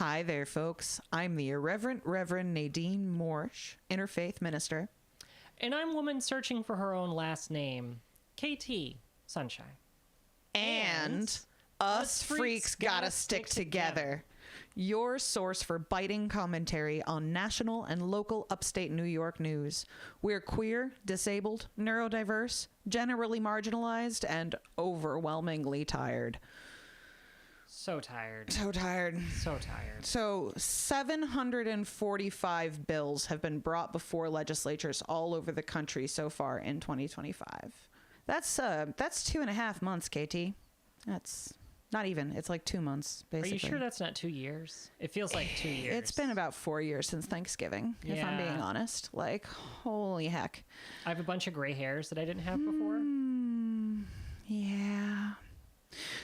Hi there, folks. I'm the Irreverent Reverend Nadine Morsh, Interfaith Minister. And I'm woman searching for her own last name, KT Sunshine. And us freaks gotta stick together. Your source for biting commentary on national and local upstate New York news. We're queer, disabled, neurodiverse, generally marginalized, and overwhelmingly tired. So tired. So tired. So tired. So 745 bills have been brought before legislatures all over the country so far in 2025. That's 2.5 months, KT. That's not even. It's like 2 months, basically. Are you sure that's not 2 years? It feels like 2 years. It's been about 4 years since Thanksgiving, if I'm being honest. Like, holy heck. I have a bunch of gray hairs that I didn't have before. Yeah.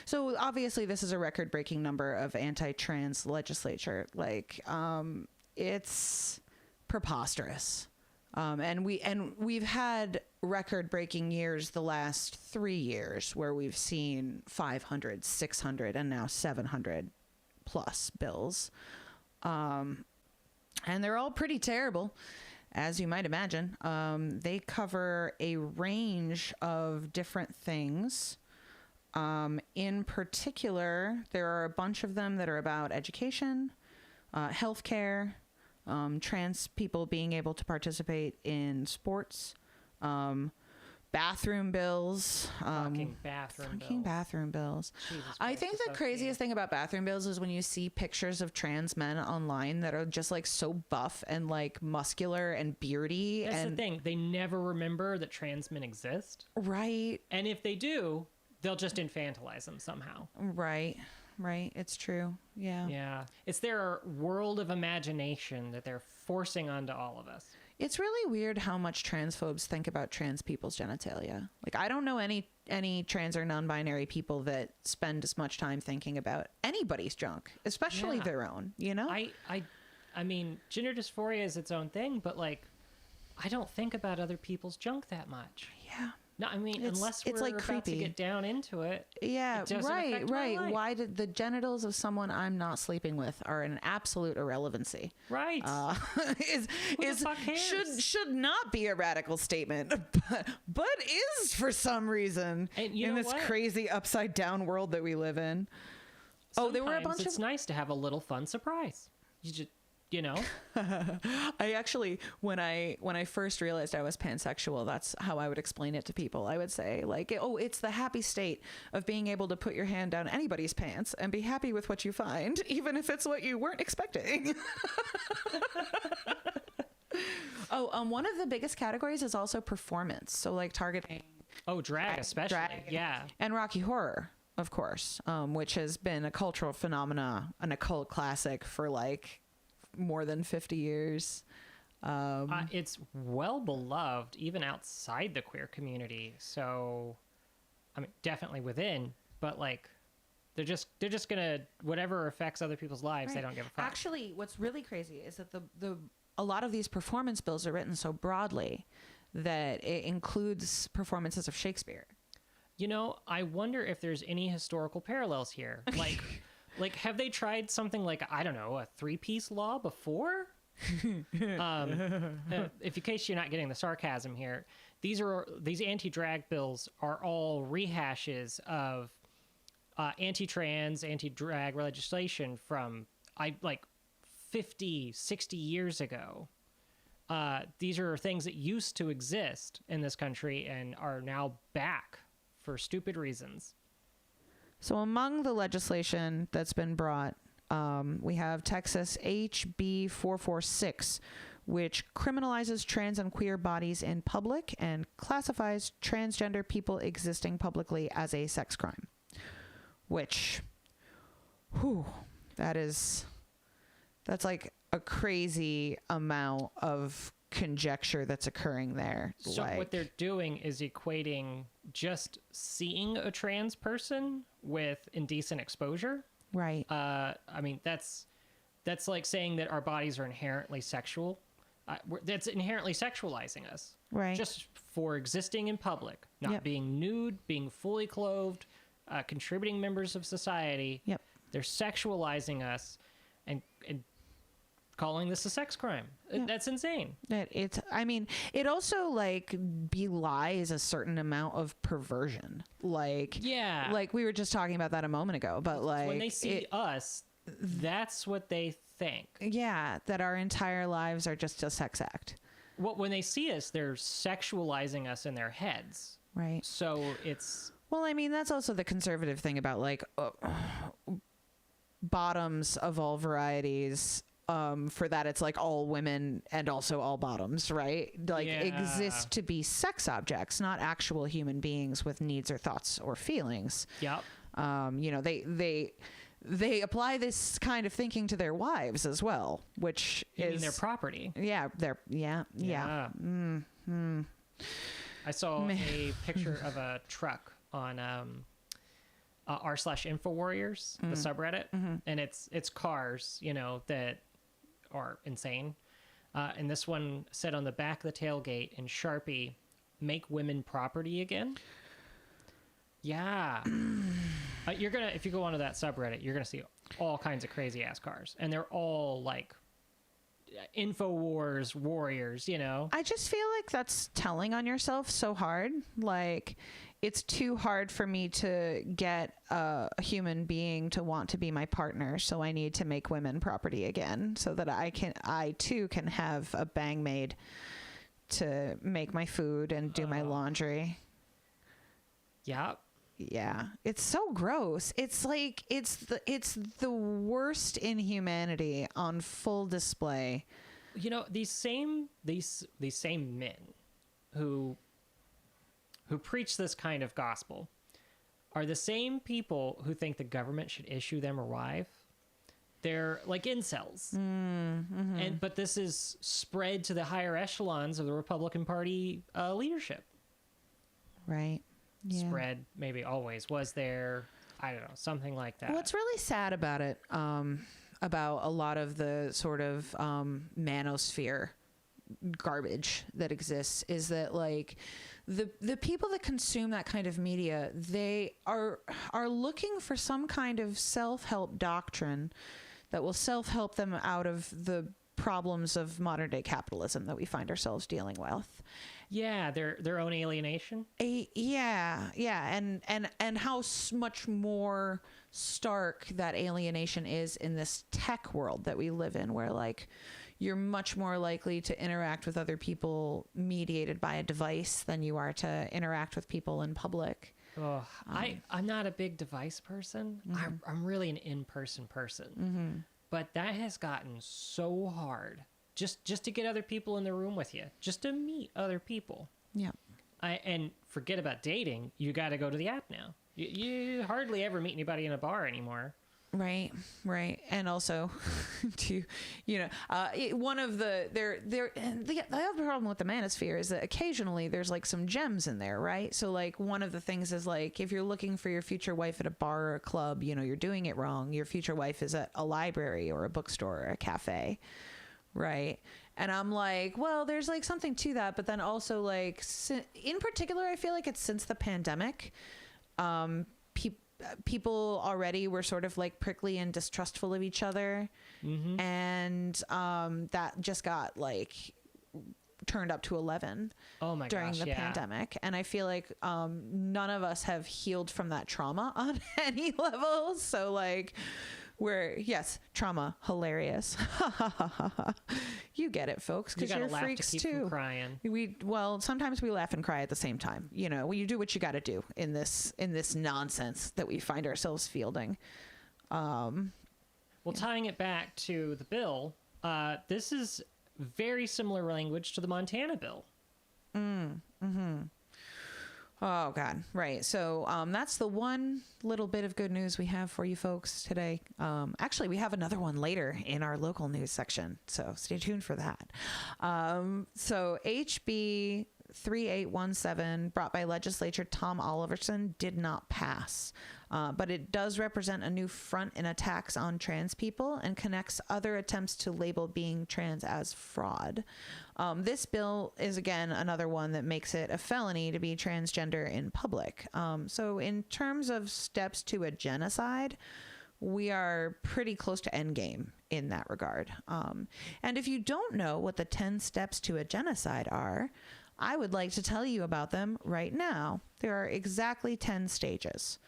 So obviously this is a record-breaking number of anti-trans legislature. Like, it's preposterous. And we've had record-breaking years the last 3 years where we've seen 500, 600, and now 700 plus bills. And they're all pretty terrible, as you might imagine. They cover a range of different things. In particular, there are a bunch of them that are about education, healthcare, trans people being able to participate in sports, bathroom bills. Fucking bathroom bills. Jesus I Christ, think the so craziest thing about bathroom bills is when you see pictures of trans men online that are just like so buff and like muscular and beardy. That's and the thing. They never remember that trans men exist. Right. And if they do, they'll just infantilize them somehow. Right. It's true. Yeah. It's their world of imagination that they're forcing onto all of us. It's really weird how much transphobes think about trans people's genitalia. Like, I don't know any trans or non-binary people that spend as much time thinking about anybody's junk, especially their own, you know? I mean, gender dysphoria is its own thing, but like, I don't think about other people's junk that much. Yeah. No, I mean, unless we're like about creepy. to get down into it. Yeah, it doesn't affect my life. Why did the genitals of someone I'm not sleeping with are an absolute irrelevancy? Right. Who the fuck cares? Should not be a radical statement, but is for some reason in this crazy upside down world that we live in. Sometimes there were a bunch. It's nice to have a little fun surprise. You know, I actually, when I first realized I was pansexual, that's how I would explain it to people. I would say like, oh, it's the happy state of being able to put your hand down anybody's pants and be happy with what you find, even if it's what you weren't expecting. One of the biggest categories is also performance. So like targeting. Oh, drag especially. Yeah. And Rocky Horror, of course, which has been a cultural phenomena and a cult classic for like more than 50 years. It's well beloved even outside the queer community. So, I mean, definitely within, but like, they're just gonna, whatever affects other people's lives, they don't give a fuck. Actually, what's really crazy is that a lot of these performance bills are written so broadly that it includes performances of Shakespeare. You know, I wonder if there's any historical parallels here. Like, like, have they tried something like, I don't know, a 3-piece law before? If in case you're not getting the sarcasm here, these anti-drag bills are all rehashes of anti-trans, anti-drag legislation from 50, 60 years ago. These are things that used to exist in this country and are now back for stupid reasons. So among the legislation that's been brought, we have Texas HB 446, which criminalizes trans and queer bodies in public and classifies transgender people existing publicly as a sex crime. Which, that's like a crazy amount of conjecture that's occurring there. So what they're doing is equating just seeing a trans person with indecent exposure. Right. I mean, that's like saying that our bodies are inherently sexual. That's inherently sexualizing us. Right. Just for existing in public, not being nude, being fully clothed, contributing members of society. Yep. They're sexualizing us. and calling this a sex crime. Yeah. That's insane. It also like belies a certain amount of perversion. Like, yeah, like we were just talking about that a moment ago, but like when they see us, that's what they think. Yeah, that our entire lives are just a sex act. Well, when they see us, they're sexualizing us in their heads. Right. So it's... Well, I mean, that's also the conservative thing about like bottoms of all varieties. For that, it's like all women and also all bottoms, right? Like exist to be sex objects, not actual human beings with needs or thoughts or feelings. Yep. You know, they apply this kind of thinking to their wives as well, which is their property. Yeah, yeah. Mm-hmm. I saw a picture of a truck on r/InfoWarriors, the subreddit, and it's cars, you know, that are insane. And this one said on the back of the tailgate in Sharpie, "Make women property again." Yeah. You're gonna, if you go onto that subreddit, you're gonna see all kinds of crazy ass cars, and they're all like InfoWars warriors, you know. I just feel like that's telling on yourself so hard. Like, it's too hard for me to get a human being to want to be my partner, so I need to make women property again, so that I too can have a bang maid to make my food and do my laundry. Yeah. Yeah, it's so gross. It's like it's the worst inhumanity on full display. You know, these same men who preach this kind of gospel are the same people who think the government should issue them a wife. They're like incels. But this is spread to the higher echelons of the Republican Party leadership. Right. Yeah. Spread, maybe always was there. I don't know, something like that. What's really sad about it, about a lot of the sort of manosphere garbage that exists, is that like the people that consume that kind of media, they are looking for some kind of self-help doctrine that will self-help them out of the problems of modern day capitalism that we find ourselves dealing with. Yeah, their own alienation. Yeah, and how much more stark that alienation is in this tech world that we live in, where like you're much more likely to interact with other people mediated by a device than you are to interact with people in public. Oh, I'm not a big device person. I'm really an in-person person. But that has gotten so hard. Just to get other people in the room with you, just to meet other people. Yeah. And forget about dating. You got to go to the app now. You hardly ever meet anybody in a bar anymore. Right. And also, one of the other problem with the manosphere is that occasionally there's like some gems in there, right? So like one of the things is like, if you're looking for your future wife at a bar or a club, you know, you're doing it wrong. Your future wife is at a library or a bookstore or a cafe. Right. And I'm like, well, there's like something to that. But then also like, in particular, I feel like it's since the pandemic, people already were sort of like prickly and distrustful of each other. And that just got like turned up to 11 during the pandemic. And I feel like none of us have healed from that trauma on any level. So like, yes, trauma, hilarious. You get it, folks, because you're freaks too. Crying. Sometimes we laugh and cry at the same time. You know, you do what you got to do in this nonsense that we find ourselves fielding. Tying it back to the bill, this is very similar language to the Montana bill. Oh, God. Right. So that's the one little bit of good news we have for you folks today. Actually, we have another one later in our local news section, so stay tuned for that. So HB 3817, brought by legislator Tom Oliverson, did not pass. But it does represent a new front in attacks on trans people and connects other attempts to label being trans as fraud. This bill is, again, another one that makes it a felony to be transgender in public. So in terms of steps to a genocide, we are pretty close to endgame in that regard. And if you don't know what the 10 steps to a genocide are, I would like to tell you about them right now. There are exactly 10 stages.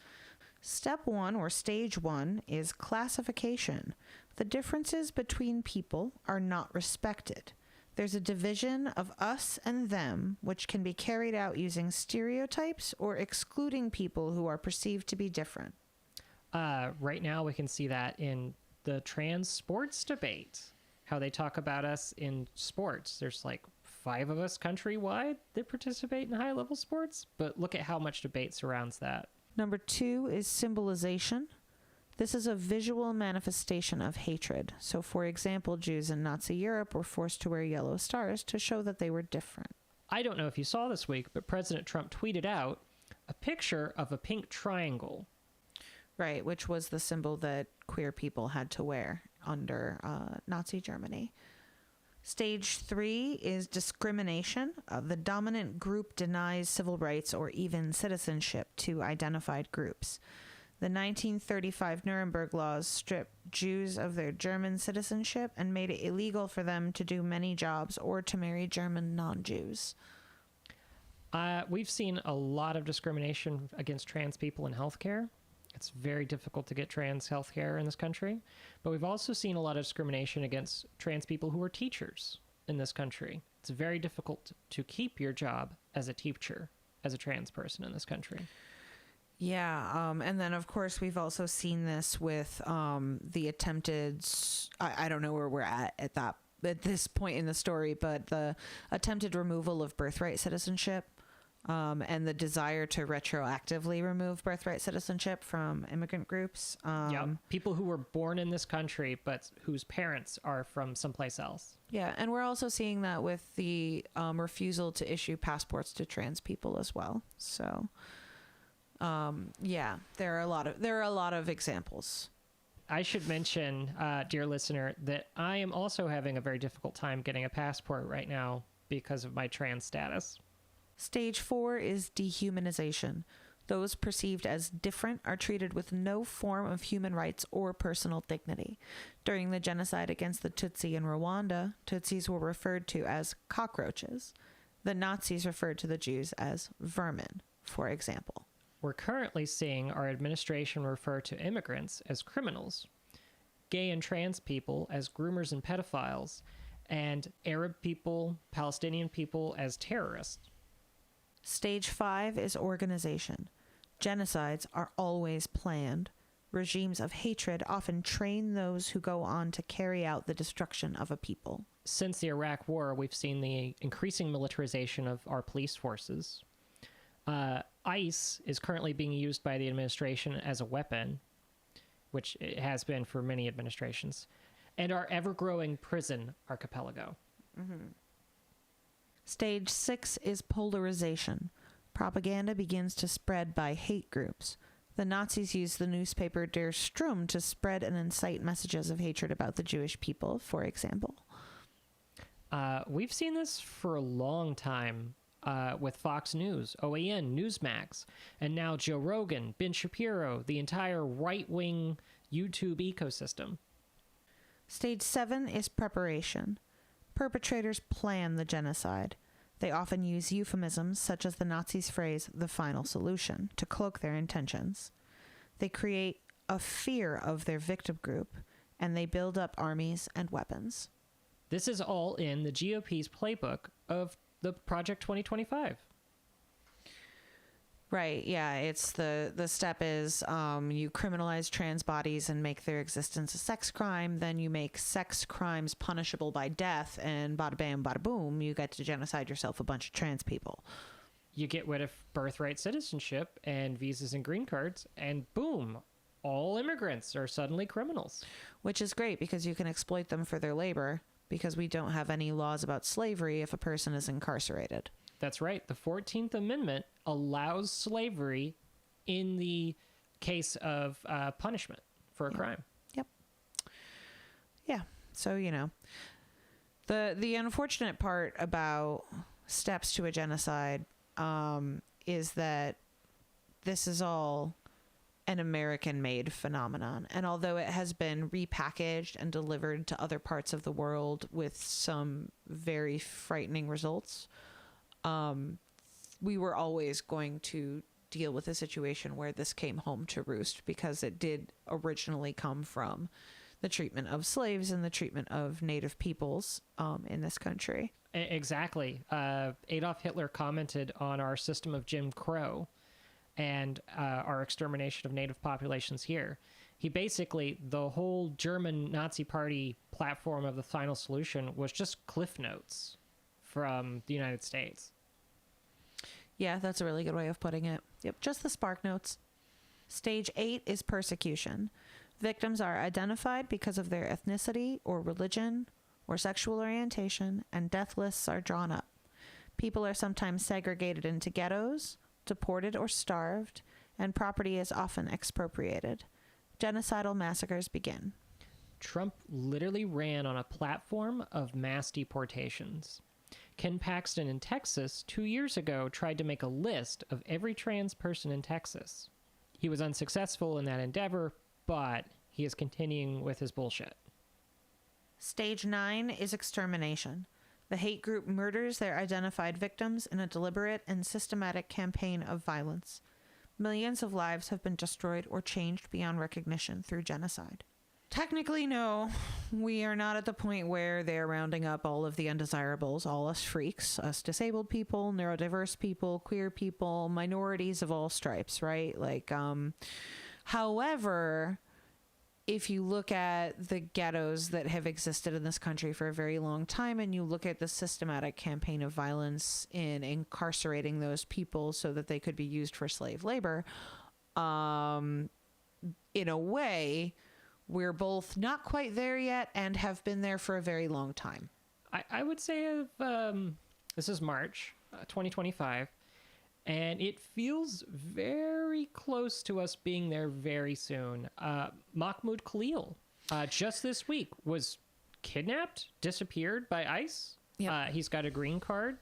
Step 1, or stage 1, is classification. The differences between people are not respected. There's a division of us and them, which can be carried out using stereotypes or excluding people who are perceived to be different. Right now, we can see that in the trans sports debate, how they talk about us in sports. There's like 5 of us countrywide that participate in high-level sports, but look at how much debate surrounds that. Number 2 is symbolization. This is a visual manifestation of hatred. So, for example, Jews in Nazi Europe were forced to wear yellow stars to show that they were different. I don't know if you saw this week, but President Trump tweeted out a picture of a pink triangle. Right, which was the symbol that queer people had to wear under Nazi Germany. Stage 3 is discrimination. The dominant group denies civil rights or even citizenship to identified groups. The 1935 Nuremberg laws stripped Jews of their German citizenship and made it illegal for them to do many jobs or to marry German non-Jews. We've seen a lot of discrimination against trans people in healthcare. It's very difficult to get trans healthcare in this country. But we've also seen a lot of discrimination against trans people who are teachers in this country. It's very difficult to keep your job as a teacher, as a trans person in this country. Yeah, and then, of course, we've also seen this with the attempted... I don't know where we're at this point in the story, but the attempted removal of birthright citizenship and the desire to retroactively remove birthright citizenship from immigrant groups. Yeah, people who were born in this country but whose parents are from someplace else. Yeah, and we're also seeing that with the refusal to issue passports to trans people as well. So, yeah, there are a lot of examples. I should mention, dear listener, that I am also having a very difficult time getting a passport right now because of my trans status. Stage 4 is dehumanization. Those perceived as different are treated with no form of human rights or personal dignity. During the genocide against the Tutsi in Rwanda, Tutsis were referred to as cockroaches. The Nazis referred to the Jews as vermin, for example. We're currently seeing our administration refer to immigrants as criminals, gay and trans people as groomers and pedophiles, and Arab people, Palestinian people as terrorists. Stage 5 is organization. Genocides are always planned. Regimes of hatred often train those who go on to carry out the destruction of a people. Since the Iraq War, we've seen the increasing militarization of our police forces. ICE is currently being used by the administration as a weapon, which it has been for many administrations, and our ever-growing prison archipelago. Mm-hmm. Stage 6 is polarization. Propaganda begins to spread by hate groups. The Nazis used the newspaper Der Strom to spread and incite messages of hatred about the Jewish people, for example. We've seen this for a long time with Fox News, OAN, Newsmax, and now Joe Rogan, Ben Shapiro, the entire right-wing YouTube ecosystem. Stage 7 is preparation. Perpetrators plan the genocide. They often use euphemisms such as the Nazis' phrase, the final solution, to cloak their intentions. They create a fear of their victim group, and they build up armies and weapons. This is all in the GOP's playbook of the Project 2025. Right, yeah, it's the step is you criminalize trans bodies and make their existence a sex crime, then you make sex crimes punishable by death, and bada bam, bada boom, you get to genocide yourself a bunch of trans people. You get rid of birthright citizenship and visas and green cards, and boom, all immigrants are suddenly criminals. Which is great because you can exploit them for their labor, because we don't have any laws about slavery if a person is incarcerated. That's right. The 14th Amendment allows slavery in the case of punishment for a crime. Yep. Yeah. So, you know, the unfortunate part about steps to a genocide is that this is all an American-made phenomenon. And although it has been repackaged and delivered to other parts of the world with some very frightening results, we were always going to deal with a situation where this came home to roost, because it did originally come from the treatment of slaves and the treatment of native peoples in this country. Exactly. Adolf Hitler commented on our system of Jim Crow and our extermination of native populations here. He basically, the whole German Nazi Party platform of the final solution was just cliff notes from the United States. Yeah, that's a really good way of putting it. Yep, just the spark notes. Stage 8 is persecution. Victims are identified because of their ethnicity or religion or sexual orientation, and death lists are drawn up. People are sometimes segregated into ghettos, deported or starved, and property is often expropriated. Genocidal massacres begin. Trump literally ran on a platform of mass deportations. Ken Paxton in Texas 2 years ago tried to make a list of every trans person in Texas. He was unsuccessful in that endeavor, but he is continuing with his bullshit. Stage 9 is extermination. The hate group murders their identified victims in a deliberate and systematic campaign of violence. Millions of lives have been destroyed or changed beyond recognition through genocide. Technically, no. We are not at the point where they're rounding up all of the undesirables, all us freaks, us disabled people, neurodiverse people, queer people, minorities of all stripes, right? However, if you look at the ghettos that have existed in this country for a very long time, and you look at the systematic campaign of violence in incarcerating those people so that they could be used for slave labor, in a way, we're both not quite there yet and have been there for a very long time. I would say this is March 2025, and it feels very close to us being there very soon. Mahmoud Khalil, just this week, was kidnapped, disappeared by ICE. Yep. He's got a green card.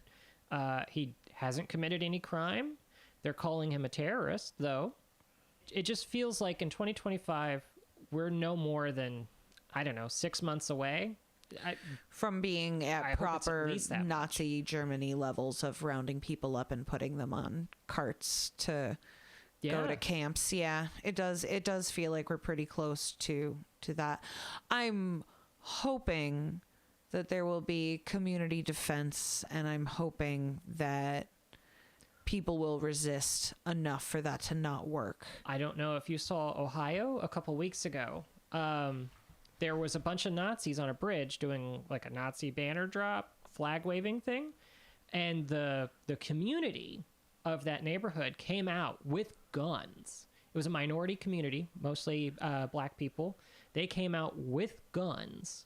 He hasn't committed any crime. They're calling him a terrorist, though. It just feels like in 2025, we're no more than, 6 months away from being at proper at Nazi Germany levels of rounding people up and putting them on carts to go to camps. Yeah, it does feel like we're pretty close to that. I'm hoping that there will be community defense, and I'm hoping that people will resist enough for that to not work. I don't know if you saw Ohio a couple weeks ago. There was a bunch of Nazis on a bridge doing like a Nazi banner drop, flag waving thing. And the community of that neighborhood came out with guns. It was a minority community, mostly black people. They came out with guns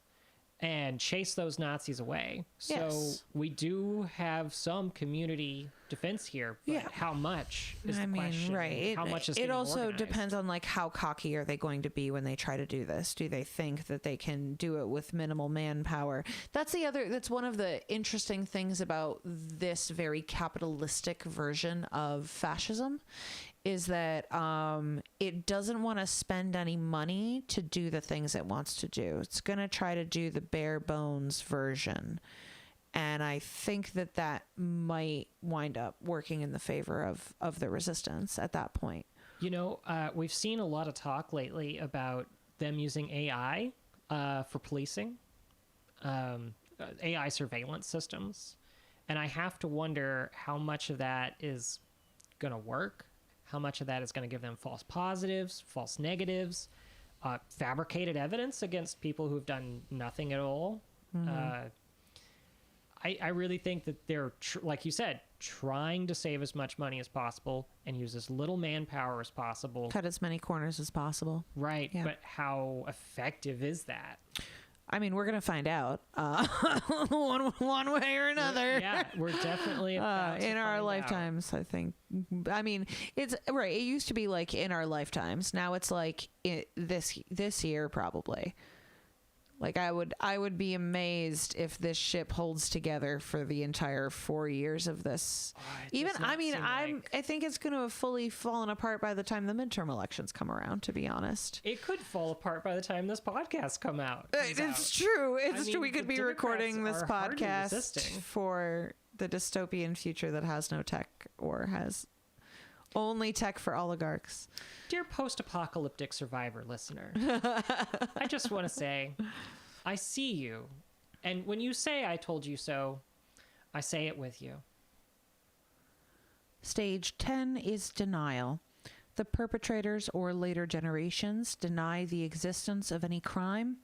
and chased those Nazis away. So yes, we do have some community defense here, but how much is the question? Right. How much is it also organized? Depends on like how cocky are they going to be when they try to do this? Do they think that they can do it with minimal manpower? That's one of the interesting things about this very capitalistic version of fascism, is that it doesn't want to spend any money to do the things it wants to do. It's going to try to do the bare bones version. And I think that might wind up working in the favor of the resistance at that point. We've seen a lot of talk lately about them using AI for policing, AI surveillance systems. And I have to wonder how much of that is going to work. How much of that is going to give them false positives, false negatives, fabricated evidence against people who've done nothing at all. Mm-hmm. I really think that they're, like you said, trying to save as much money as possible and use as little manpower as possible. Cut as many corners as possible. Right. Yeah. But how effective is that? I mean, we're going to find out one way or another. We're definitely about in our lifetimes, I think. I mean, it's right. It used to be like in our lifetimes. Now it's like this year, probably. Like I would be amazed if this ship holds together for the entire 4 years of this. I think it's going to have fully fallen apart by the time the midterm elections come around, to be honest. It could fall apart by the time this podcast comes out. It's true. It's true. We could be recording this podcast for the dystopian future that has no tech or has only tech for oligarchs. Dear post-apocalyptic survivor listener, I just want to say, I see you. And when you say I told you so, I say it with you. Stage 10 is denial. The perpetrators or later generations deny the existence of any crime,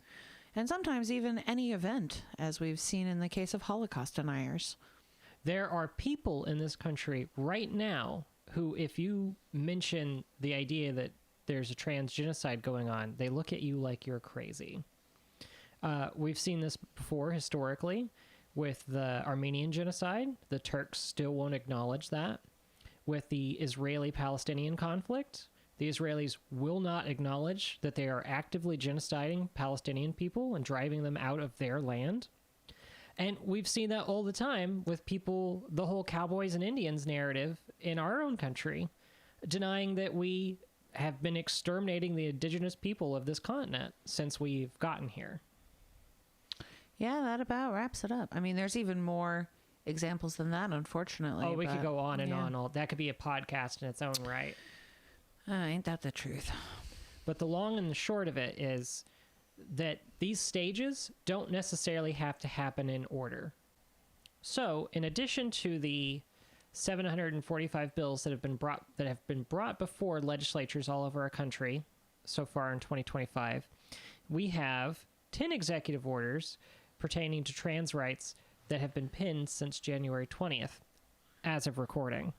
and sometimes even any event, as we've seen in the case of Holocaust deniers. There are people in this country right now who, if you mention the idea that there's a trans genocide going on, they look at you like you're crazy. We've seen this before historically with the Armenian genocide. The Turks still won't acknowledge that. With the Israeli-Palestinian conflict, the Israelis will not acknowledge that they are actively genociding Palestinian people and driving them out of their land. And we've seen that all the time with people, the whole cowboys and Indians narrative in our own country, denying that we have been exterminating the indigenous people of this continent since we've gotten here. Yeah, that about wraps it up. I mean, there's even more examples than that, unfortunately. Oh, we could go on and on. That could be a podcast in its own right. Ain't that the truth? But the long and the short of it is that these stages don't necessarily have to happen in order. So, in addition to the 745 bills that have been brought before legislatures all over our country so far in 2025, we have 10 executive orders pertaining to trans rights that have been pinned since January 20th, as of recording.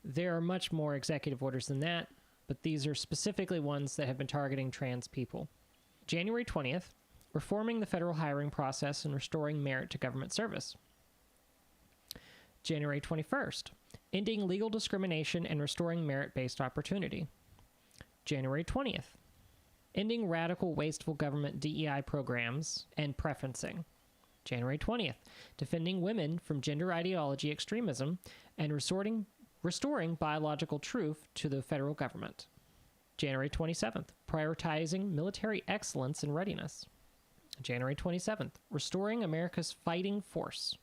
There are much more executive orders than that, but these are specifically ones that have been targeting trans people. January 20th, reforming the federal hiring process and restoring merit to government service. January 21st, ending legal discrimination and restoring merit-based opportunity. January 20th, ending radical, wasteful government DEI programs and preferencing. January 20th, defending women from gender ideology extremism and restoring biological truth to the federal government. January 27th, prioritizing military excellence and readiness. January 27th, restoring America's fighting force.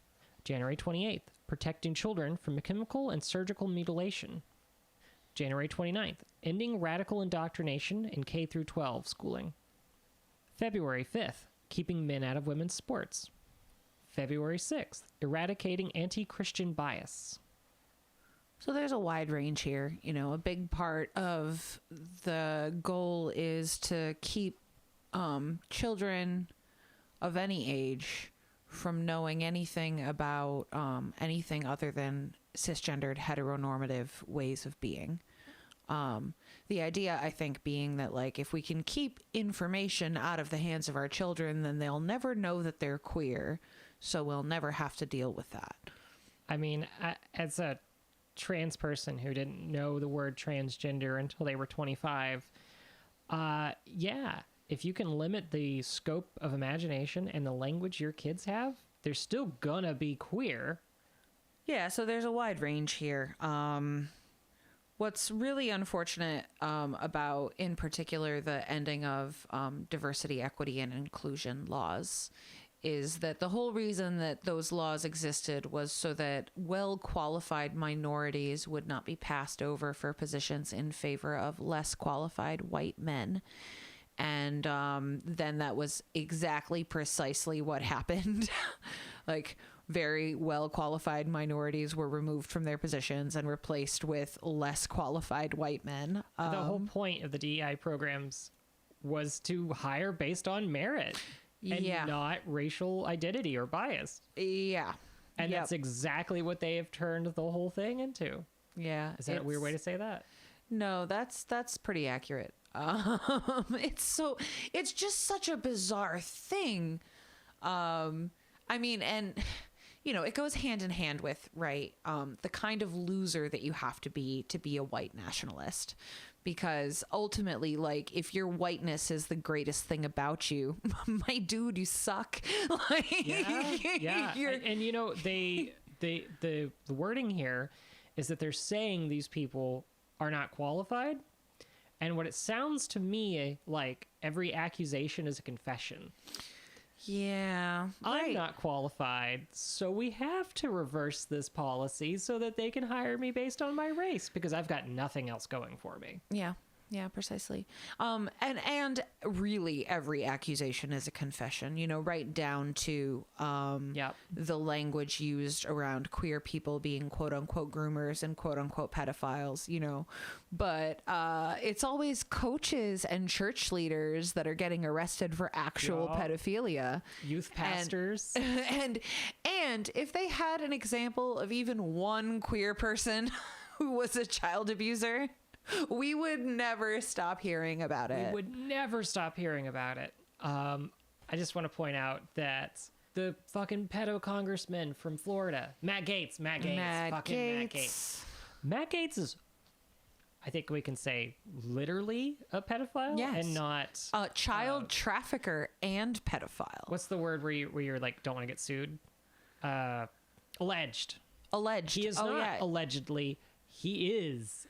January 28th, protecting children from chemical and surgical mutilation. January 29th, ending radical indoctrination in K-12 schooling. February 5th, keeping men out of women's sports. February 6th, eradicating anti-Christian bias. So there's a wide range here. You know, a big part of the goal is to keep children of any age from knowing anything about anything other than cisgendered heteronormative ways of being. The idea, I think, being that, like, if we can keep information out of the hands of our children, then they'll never know that they're queer, so we'll never have to deal with that. I mean, as a trans person who didn't know the word transgender until they were 25, if you can limit the scope of imagination and the language your kids have, they're still gonna be queer. Yeah, so there's a wide range here. What's really unfortunate about, in particular, the ending of diversity, equity, and inclusion laws is that the whole reason that those laws existed was so that well-qualified minorities would not be passed over for positions in favor of less qualified white men. And then that was exactly precisely what happened. Like, very well-qualified minorities were removed from their positions and replaced with less qualified white men. The whole point of the DEI programs was to hire based on merit. And not racial identity or bias. Yeah. And that's exactly what they have turned the whole thing into. Yeah. Is that a weird way to say that? No, that's pretty accurate. It's just such a bizarre thing. I mean, and you know, it goes hand in hand with, right, the kind of loser that you have to be a white nationalist, because ultimately, like, if your whiteness is the greatest thing about you, my dude, you suck. Like, yeah. And you know, the wording here is that they're saying these people are not qualified. And what it sounds to me like, every accusation is a confession. Yeah. I'm Right. not qualified, so we have to reverse this policy so that they can hire me based on my race, because I've got nothing else going for me. Yeah. Yeah, precisely. And really every accusation is a confession, you know, right down to Yep. the language used around queer people being quote unquote groomers and quote unquote pedophiles, you know. But it's always coaches and church leaders that are getting arrested for actual Yup. pedophilia. Youth pastors. And if they had an example of even one queer person who was a child abuser, we would never stop hearing about it. We would never stop hearing about it. I just want to point out that the fucking pedo congressman from Florida, Matt Gaetz, Matt Gaetz is, I think we can say, literally a pedophile. Yes. And not a child trafficker and pedophile. what's the word where you're like, don't want to get sued? Alleged. Alleged. He is not allegedly. He is.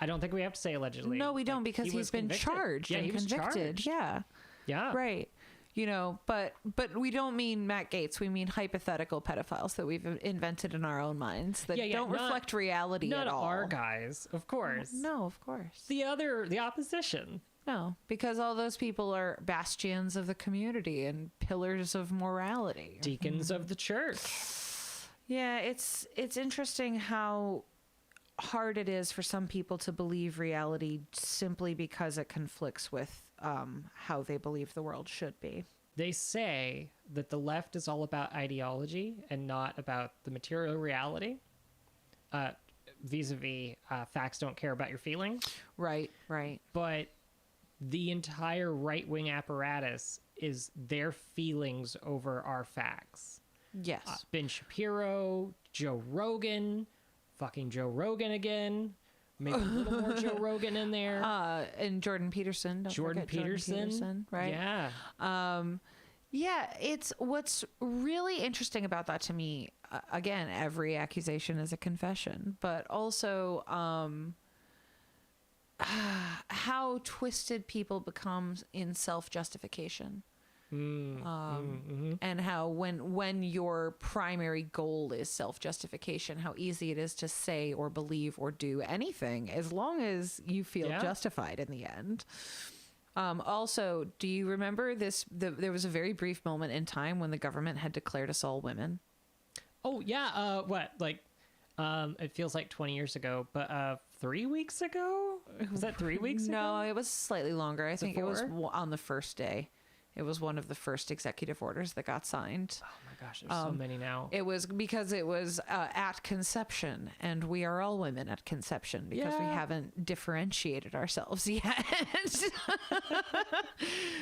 I don't think we have to say allegedly. No, we don't, Like, because he he's was been convicted. charged Yeah, and he was convicted. charged. Yeah. Yeah. Right. You know, but we don't mean Matt Gaetz. We mean hypothetical pedophiles that we've invented in our own minds that don't reflect reality Not at all. our guys, of course. No, of course. The opposition. No, because all those people are bastions of the community and pillars of morality. Deacons of the church. Yeah, it's interesting how hard it is for some people to believe reality simply because it conflicts with how they believe the world should be. They say that the left is all about ideology and not about the material reality. Vis-a-vis facts don't care about your feelings. Right, right. But the entire right-wing apparatus is their feelings over our facts. Yes. Ben Shapiro, Joe Rogan, fucking Joe Rogan again. Maybe a little more Joe Rogan in there. And Jordan Peterson. Don't Jordan forget Peterson. right? Yeah. Yeah, it's what's really interesting about that to me. Again, every accusation is a confession, but also how twisted people become in self-justification. And how when your primary goal is self-justification, how easy it is to say or believe or do anything as long as you feel justified in the end. Also, do you remember this? There was a very brief moment in time when the government had declared us all women. Oh yeah. What? Like, it feels like 20 years ago, but 3 weeks ago? Was that 3 weeks ago? No, it was slightly longer. I think it was 4? on the first day. It was one of the first executive orders that got signed. Oh my gosh, there's so many now. It was because it was at conception, and we are all women at conception because we haven't differentiated ourselves yet.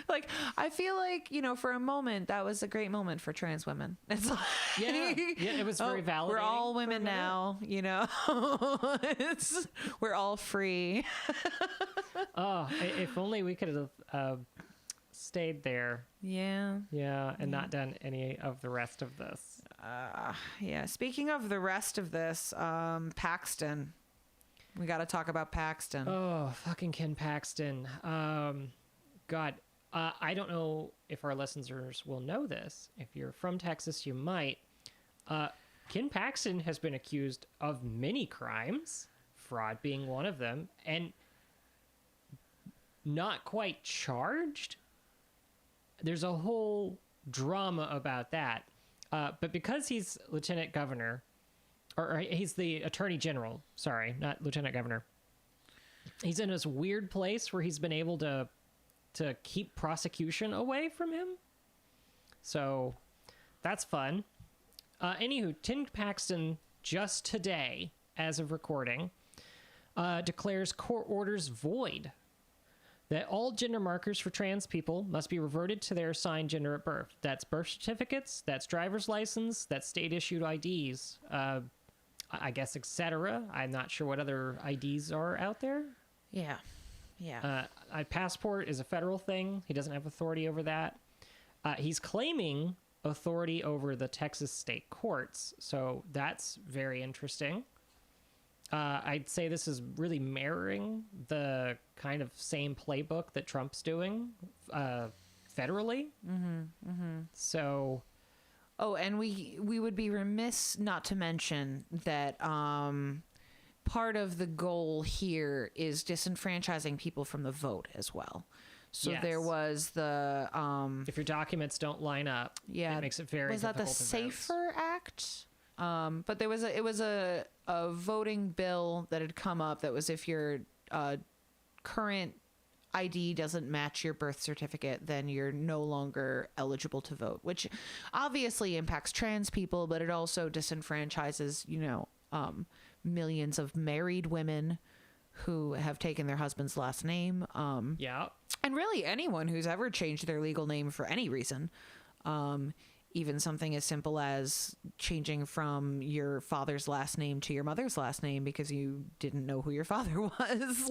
Like, I feel like, you know, for a moment, that was a great moment for trans women. It's like, it was very validating. We're all women now, you know. We're all free. Oh, if only we could have stayed there. Yeah. Yeah, and not done any of the rest of this. Yeah. Speaking of the rest of this, Paxton. We got to talk about Paxton. Oh, fucking Ken Paxton. God, I don't know if our listeners will know this. If you're from Texas, you might. Ken Paxton has been accused of many crimes, fraud being one of them, and not quite charged. There's a whole drama about that. But because he's lieutenant governor, or he's the attorney general, sorry, not lieutenant governor, he's in this weird place where he's been able to keep prosecution away from him. So that's fun. Anywho, Ken Paxton just today, as of recording, declares court orders void. That all gender markers for trans people must be reverted to their assigned gender at birth. That's birth certificates, that's driver's license, that's state-issued IDs, I guess, etc. I'm not sure what other IDs are out there. Yeah. Yeah. A passport is a federal thing. He doesn't have authority over that. He's claiming authority over the Texas state courts, so that's very interesting. I'd say this is really mirroring the kind of same playbook that Trump's doing federally. So... Oh, and we would be remiss not to mention that part of the goal here is disenfranchising people from the vote as well. So Yes. there was the if your documents don't line up, it makes it very difficult to vote. Was that the Safer Act? But there was a voting bill that had come up that was if your current ID doesn't match your birth certificate, then you're no longer eligible to vote, which obviously impacts trans people, but it also disenfranchises, millions of married women who have taken their husband's last name. Yeah. And really anyone who's ever changed their legal name for any reason. Even something as simple as changing from your father's last name to your mother's last name because you didn't know who your father was.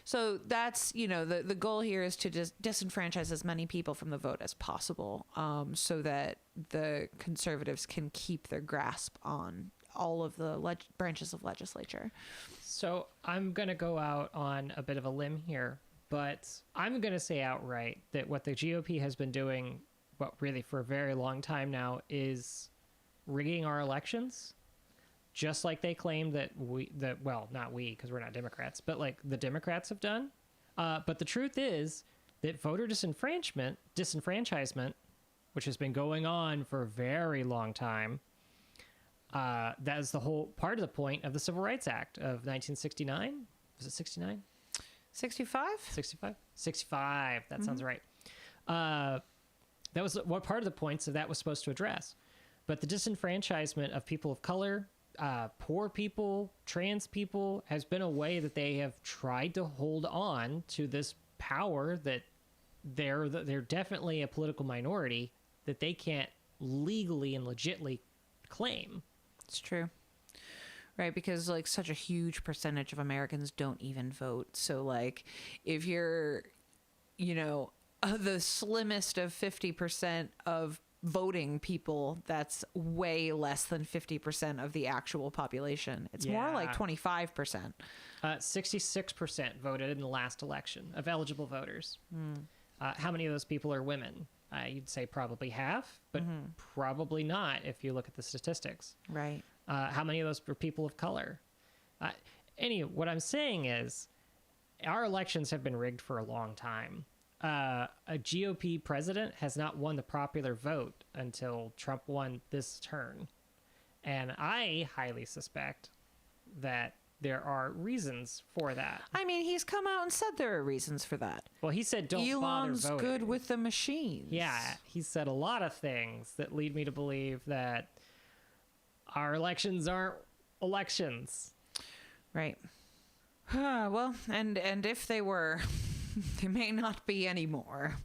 So that's, the goal here is to just disenfranchise as many people from the vote as possible, so that the conservatives can keep their grasp on all of the branches of legislature. So I'm going to go out on a bit of a limb here, but I'm going to say outright that what the GOP has been doing, really for a very long time now, is rigging our elections, just like they claim that not we, because we're not Democrats, but like the Democrats have done. But the truth is that voter disenfranchisement, which has been going on for a very long time, that is the whole part of the point of the Civil Rights Act of 1969. Was it 69? 65? 65? 65. That sounds right. That was what part of the points of that was supposed to address. But the disenfranchisement of people of color, poor people, trans people, has been a way that they have tried to hold on to this power that they're definitely a political minority that they can't legally and legitly claim. It's true. Right, because such a huge percentage of Americans don't even vote. So if you're, the slimmest of 50% of voting people, that's way less than 50% of the actual population. It's more like 25%. 66% voted in the last election of eligible voters. How many of those people are women? You'd say probably half, but probably not if you look at the statistics. Right. How many of those were people of color? Anyway, what I'm saying is our elections have been rigged for a long time. A GOP president has not won the popular vote until Trump won this turn. And I highly suspect that there are reasons for that. I mean, he's come out and said there are reasons for that. Well, he said don't Elon's bother voting. good with the machines. Yeah, he said a lot of things that lead me to believe that our elections aren't elections. Right. Well, and if they were, they may not be anymore.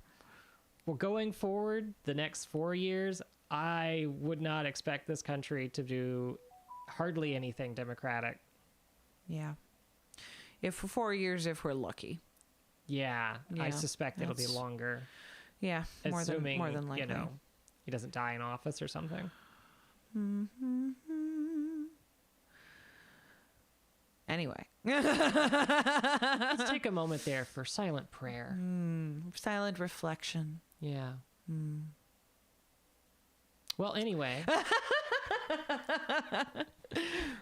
Well, going forward, the next 4 years, I would not expect this country to do hardly anything democratic. Yeah. If for 4 years, if we're lucky. Yeah, I suspect it'll be longer. Yeah, assuming, more than likely. He doesn't die in office or something. Anyway. Let's take a moment there for silent prayer. Silent reflection. Yeah. Well, anyway.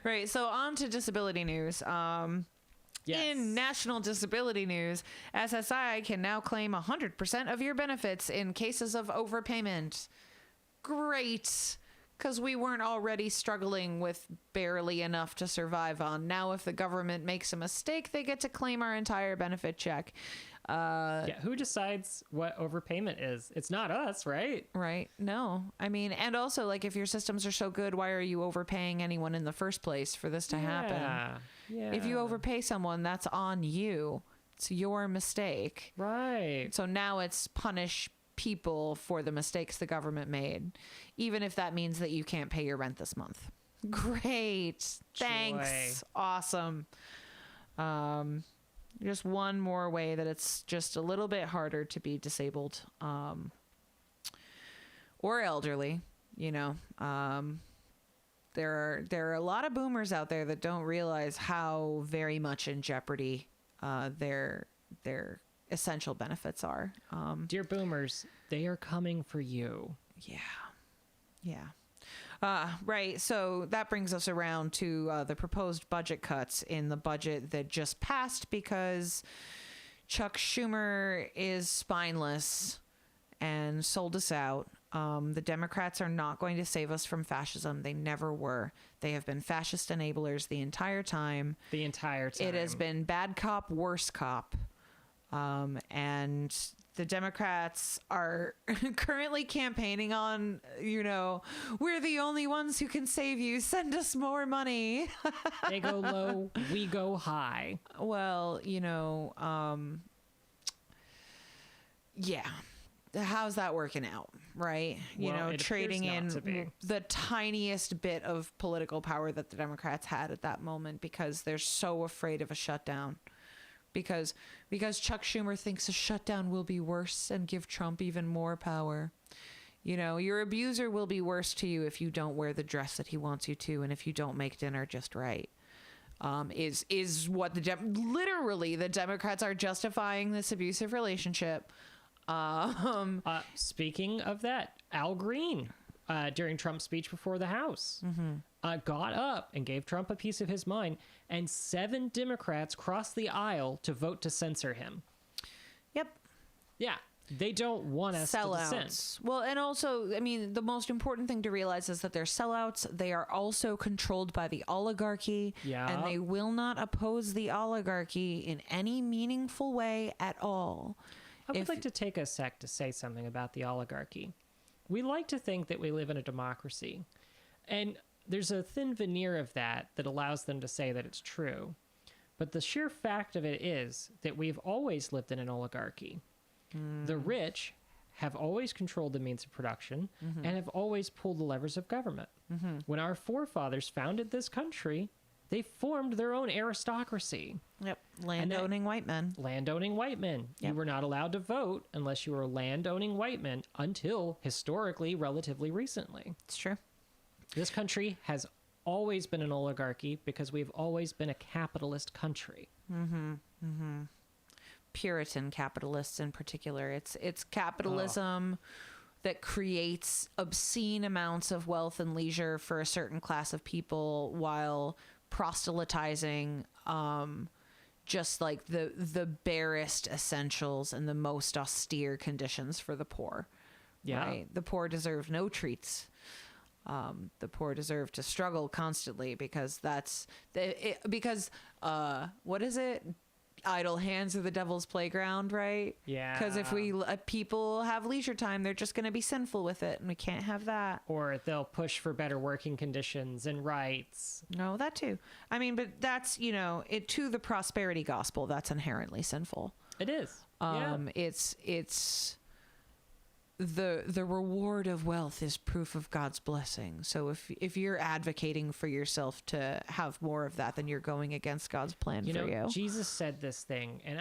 Right, so on to disability news. Yes. In national disability news, SSI can now claim 100% of your benefits in cases of overpayment. Great, because we weren't already struggling with barely enough to survive on. Now, if the government makes a mistake, they get to claim our entire benefit check. Who decides what overpayment is? It's not us, right? Right. No. I mean, and also, if your systems are so good, why are you overpaying anyone in the first place for this to happen? Yeah. If you overpay someone, that's on you. It's your mistake. Right. So now it's punish people for the mistakes the government made, even if that means that you can't pay your rent this month. Great. Thanks. Joy. Awesome. Just one more way that it's just a little bit harder to be disabled or elderly. There are a lot of boomers out there that don't realize how very much in jeopardy their essential benefits are. Dear boomers, they are coming for you. Yeah. Right. So that brings us around to the proposed budget cuts in the budget that just passed, because Chuck Schumer is spineless and sold us out. The Democrats are not going to save us from fascism. They never were. They have been fascist enablers the entire time. It has been bad cop, worse cop. And the Democrats are currently campaigning on, we're the only ones who can save you. Send us more money. They go low, we go high. Well, yeah. How's that working out, right? Trading in the tiniest bit of political power that the Democrats had at that moment, because they're so afraid of a shutdown. Because Chuck Schumer thinks a shutdown will be worse and give Trump even more power. Your abuser will be worse to you if you don't wear the dress that he wants you to, and if you don't make dinner just right. Is what literally the Democrats are justifying this abusive relationship. Speaking of that, Al Green, during Trump's speech before the House, got up and gave Trump a piece of his mind, and 7 Democrats crossed the aisle to vote to censor him. Yep. Yeah. They don't want us sellouts. To dissent. Well, and also, the most important thing to realize is that they're sellouts. They are also controlled by the oligarchy, and they will not oppose the oligarchy in any meaningful way at all. I would like to take a sec to say something about the oligarchy. We like to think that we live in a democracy, and there's a thin veneer of that allows them to say that it's true. But the sheer fact of it is that we've always lived in an oligarchy. The rich have always controlled the means of production and have always pulled the levers of government. When our forefathers founded this country, they formed their own aristocracy. Yep. Landowning white men. Landowning white men. Yep. You were not allowed to vote unless you were landowning white men until historically, relatively recently. It's true. This country has always been an oligarchy because we've always been a capitalist country. Puritan capitalists in particular. It's capitalism that creates obscene amounts of wealth and leisure for a certain class of people while proselytizing just like the barest essentials and the most austere conditions for the poor. Yeah. Right? The poor deserve no treats. The poor deserve to struggle constantly because what is it? Idle hands are the devil's playground, right? Yeah. Because if we people have leisure time, they're just going to be sinful with it, and we can't have that. Or they'll push for better working conditions and rights. No, that too. But that's it to the prosperity gospel. That's inherently sinful. It is. It's the reward of wealth is proof of God's blessing. So if you're advocating for yourself to have more of that, then you're going against God's plan for you. Jesus said this thing, and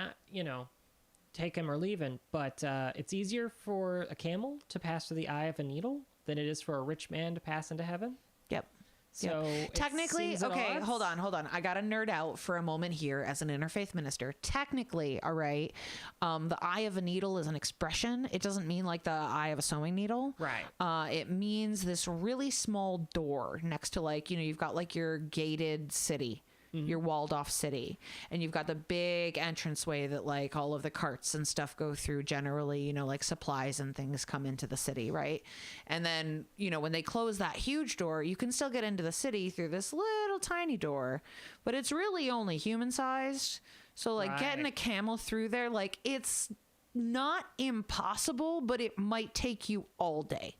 take him or leave him, but it's easier for a camel to pass through the eye of a needle than it is for a rich man to pass into heaven. Yep. So technically, okay, hold on. I got to nerd out for a moment here as an interfaith minister. Technically, all right, the eye of a needle is an expression. It doesn't mean like the eye of a sewing needle. Right. It means this really small door next to you've got like your gated city. Your walled off city, and you've got the big entranceway that like all of the carts and stuff go through generally, like supplies and things come into the city, right? And then when they close that huge door, you can still get into the city through this little tiny door, but it's really only human sized. So like getting a camel through there, like it's not impossible, but it might take you all day.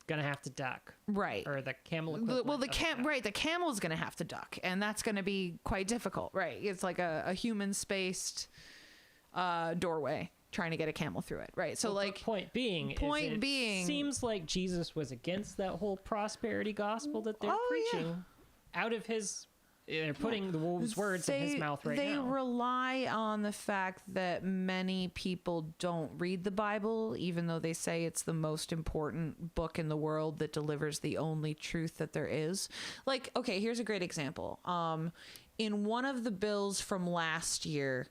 Gonna have to duck, right? Or the camel. The camel's gonna have to duck, and that's gonna be quite difficult, right? It's like a human spaced doorway trying to get a camel through it, right? So point being, seems like Jesus was against that whole prosperity gospel that they're preaching out of his they're putting the wolf's words in his mouth right now. They rely on the fact that many people don't read the Bible, even though they say it's the most important book in the world that delivers the only truth that there is. Like, okay, here's a great example. In one of the bills from last year,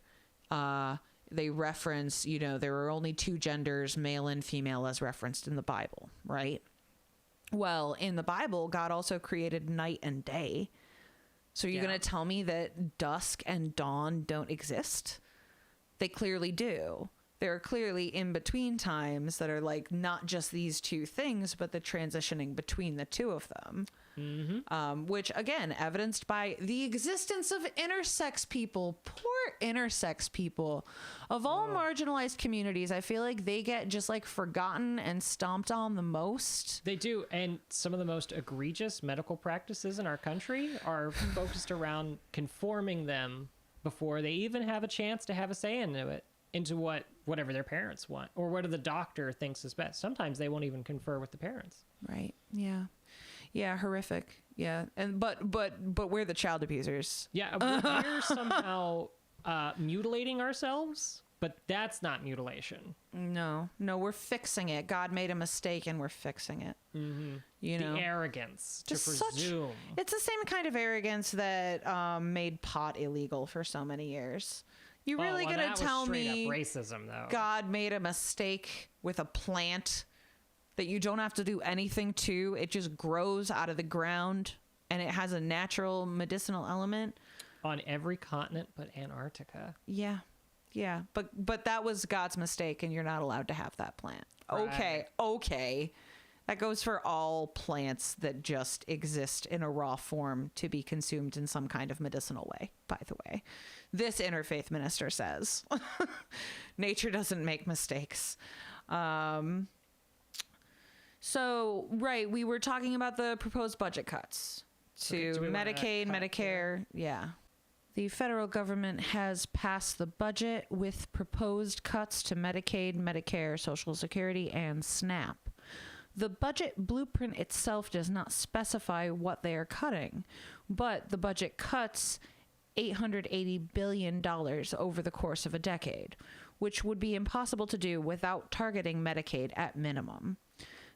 they reference, there were only two genders, male and female, as referenced in the Bible, right? Well, in the Bible, God also created night and day. So you're going to tell me that dusk and dawn don't exist? They clearly do. There are clearly in-between times that are like not just these two things, but the transitioning between the two of them. Mm-hmm. Which, again, evidenced by the existence of intersex people. Poor intersex people. Of all marginalized communities, I feel like they get just like forgotten and stomped on the most. They do. And some of the most egregious medical practices in our country are focused around conforming them before they even have a chance to have a say into whatever their parents want or whatever the doctor thinks is best. Sometimes they won't even confer with the parents. Right. Yeah. Yeah. Horrific. Yeah. And but we're the child abusers. Yeah. We're somehow mutilating ourselves, but that's not mutilation. No, we're fixing it. God made a mistake and we're fixing it. Mm-hmm. The arrogance to presume. It's the same kind of arrogance that made pot illegal for so many years. You really gonna tell me racism, though? God made a mistake with a plant that you don't have to do anything to? It just grows out of the ground and it has a natural medicinal element on every continent but Antarctica. Yeah. But that was God's mistake, and you're not allowed to have that plant. Right. Okay. That goes for all plants that just exist in a raw form to be consumed in some kind of medicinal way, by the way. This interfaith minister says nature doesn't make mistakes. So, right, we were talking about the proposed budget cuts to Medicaid, Medicare. Yeah. The federal government has passed the budget with proposed cuts to Medicaid, Medicare, Social Security, and SNAP. The budget blueprint itself does not specify what they are cutting, but the budget cuts $880 billion over the course of a decade, which would be impossible to do without targeting Medicaid at minimum.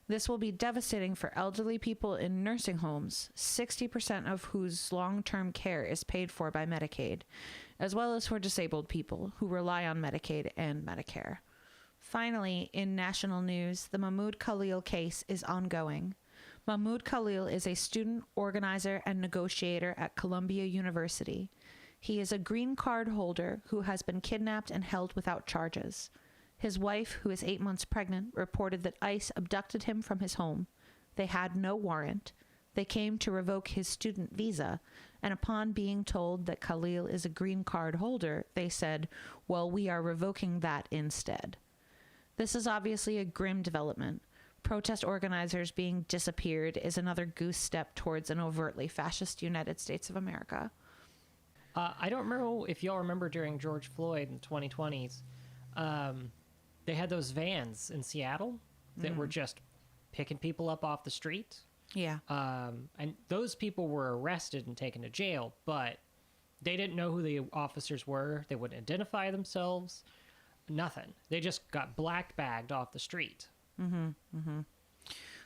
This will be devastating for elderly people in nursing homes, 60% of whose long-term care is paid for by Medicaid, as well as for disabled people who rely on Medicaid and Medicare. Finally, in national news, the Mahmoud Khalil case is ongoing. Mahmoud Khalil is a student, organizer, and negotiator at Columbia University. He is a green card holder who has been kidnapped and held without charges. His wife, who is 8 months pregnant, reported that ICE abducted him from his home. They had no warrant. They came to revoke his student visa, and upon being told that Khalil is a green card holder, they said, "Well, we are revoking that instead." This is obviously a grim development. Protest organizers being disappeared is another goose step towards an overtly fascist United States of America. I don't remember if y'all remember during George Floyd in the 2020s, they had those vans in Seattle that were just picking people up off the street. Yeah. And those people were arrested and taken to jail, but they didn't know who the officers were. They wouldn't identify themselves. Nothing. They just got black bagged off the street.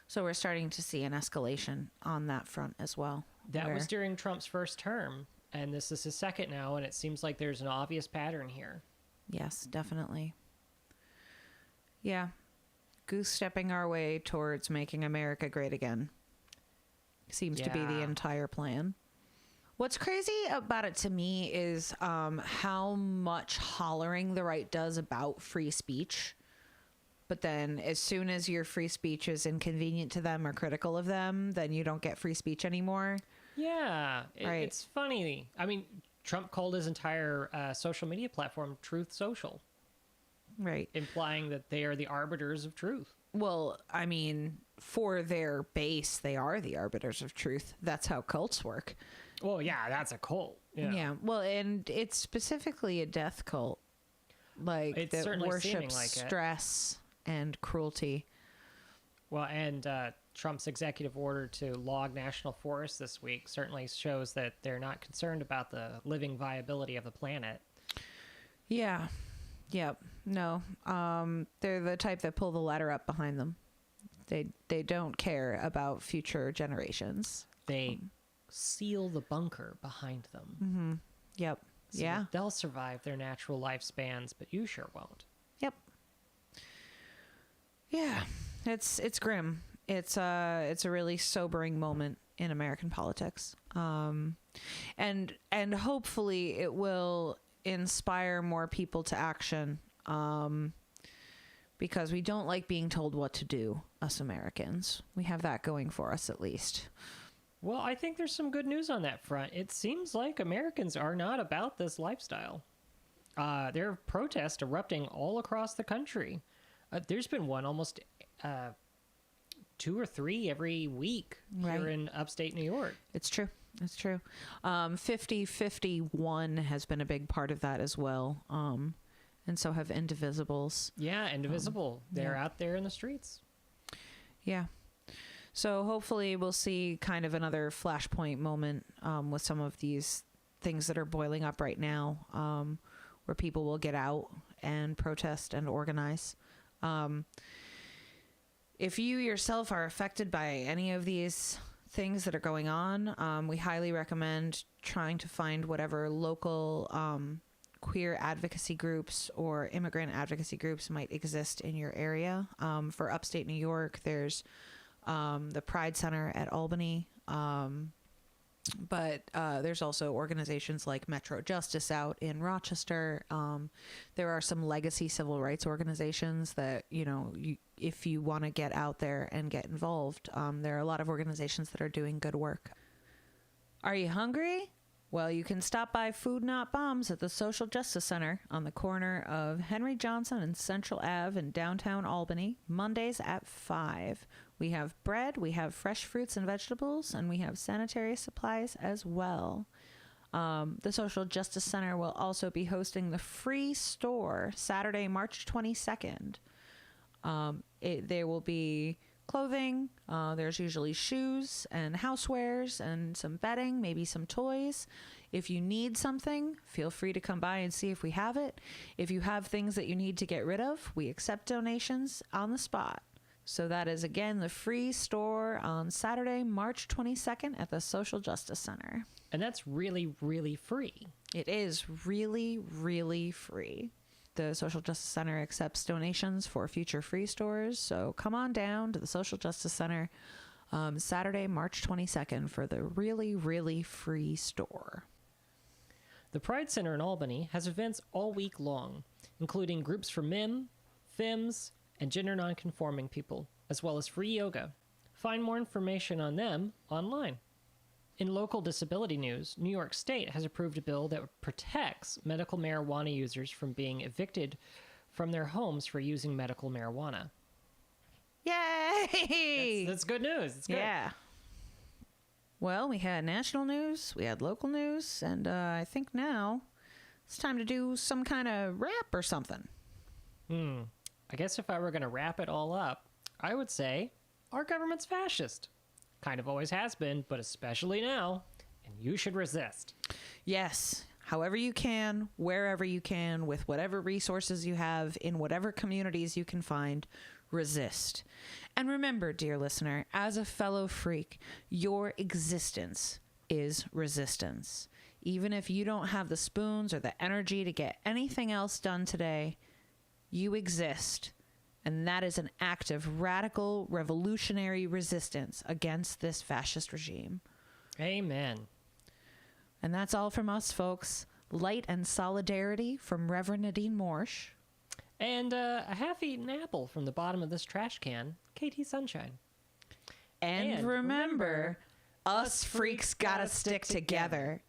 So we're starting to see an escalation on that front as well. That was during Trump's first term, and this is his second now, and it seems like there's an obvious pattern here. Yes, definitely. Yeah. Goose stepping our way towards making America great again. Seems to be the entire plan. What's crazy about it to me is how much hollering the right does about free speech. But then as soon as your free speech is inconvenient to them or critical of them, then you don't get free speech anymore. Yeah, right. It's funny. I mean, Trump called his entire social media platform Truth Social. Right. Implying that they are the arbiters of truth. Well, I mean, for their base, they are the arbiters of truth. That's how cults work. Well, yeah, that's a cult. Yeah. Well, and it's specifically a death cult. Like, it's that certainly worships like stress and cruelty. Well, and Trump's executive order to log national forests this week certainly shows that they're not concerned about the living viability of the planet. Yeah. Yep. No. They're the type that pull the ladder up behind them. They don't care about future generations. They seal the bunker behind them. Mm-hmm. Yep. So yeah. they'll survive their natural lifespans, but you sure won't. Yep. Yeah. It's grim. It's a really sobering moment in American politics. And hopefully it will inspire more people to action. Because we don't like being told what to do, us Americans. We have that going for us, at least. Well, I think there's some good news on that front. It seems like Americans are not about this lifestyle. There are protests erupting all across the country. There's been one almost 2 or 3 every week here in upstate New York. It's true. It's true. 50-51 has been a big part of that as well. And so have Indivisibles. Yeah, Indivisible. They're out there in the streets. Yeah. So hopefully we'll see kind of another flashpoint moment with some of these things that are boiling up right now, where people will get out and protest and organize. If you yourself are affected by any of these things that are going on, we highly recommend trying to find whatever local queer advocacy groups or immigrant advocacy groups might exist in your area. For upstate New York, there's the Pride Center at Albany, but there's also organizations like Metro Justice out in Rochester. There are some legacy civil rights organizations that, if you want to get out there and get involved, there are a lot of organizations that are doing good work. Are you hungry? Well, you can stop by Food Not Bombs at the Social Justice Center on the corner of Henry Johnson and Central Ave in downtown Albany, Mondays at 5. We have bread, we have fresh fruits and vegetables, and we have sanitary supplies as well. The Social Justice Center will also be hosting the Free Store Saturday, March 22nd. There will be clothing, there's usually shoes and housewares and some bedding, maybe some toys. If you need something, feel free to come by and see if we have it. If you have things that you need to get rid of, we accept donations on the spot. So that is, again, the Free Store on Saturday, March 22nd at the Social Justice Center. And that's really, really free. It is really, really free. The Social Justice Center accepts donations for future free stores, so come on down to the Social Justice Center Saturday, March 22nd for the really, really free store. The Pride Center in Albany has events all week long, including groups for MIM, FEMS, and gender nonconforming people, as well as free yoga. Find more information on them online. In local disability news, New York State has approved a bill that protects medical marijuana users from being evicted from their homes for using medical marijuana. Yay! That's good news. It's good. Yeah. Well, we had national news, we had local news, and I think now it's time to do some kind of rap or something. I guess if I were going to wrap it all up, I would say our government's fascist. Kind of always has been, but especially now, and you should resist. Yes, however you can, wherever you can, with whatever resources you have, in whatever communities you can find, resist. And remember, dear listener, as a fellow freak, your existence is resistance. Even if you don't have the spoons or the energy to get anything else done today, you exist. And that is an act of radical, revolutionary resistance against this fascist regime. Amen. And that's all from us, folks. Light and solidarity from Reverend Nadine Morsch. And a half-eaten apple from the bottom of this trash can, KT Sunshine. And remember, us freaks gotta stick together.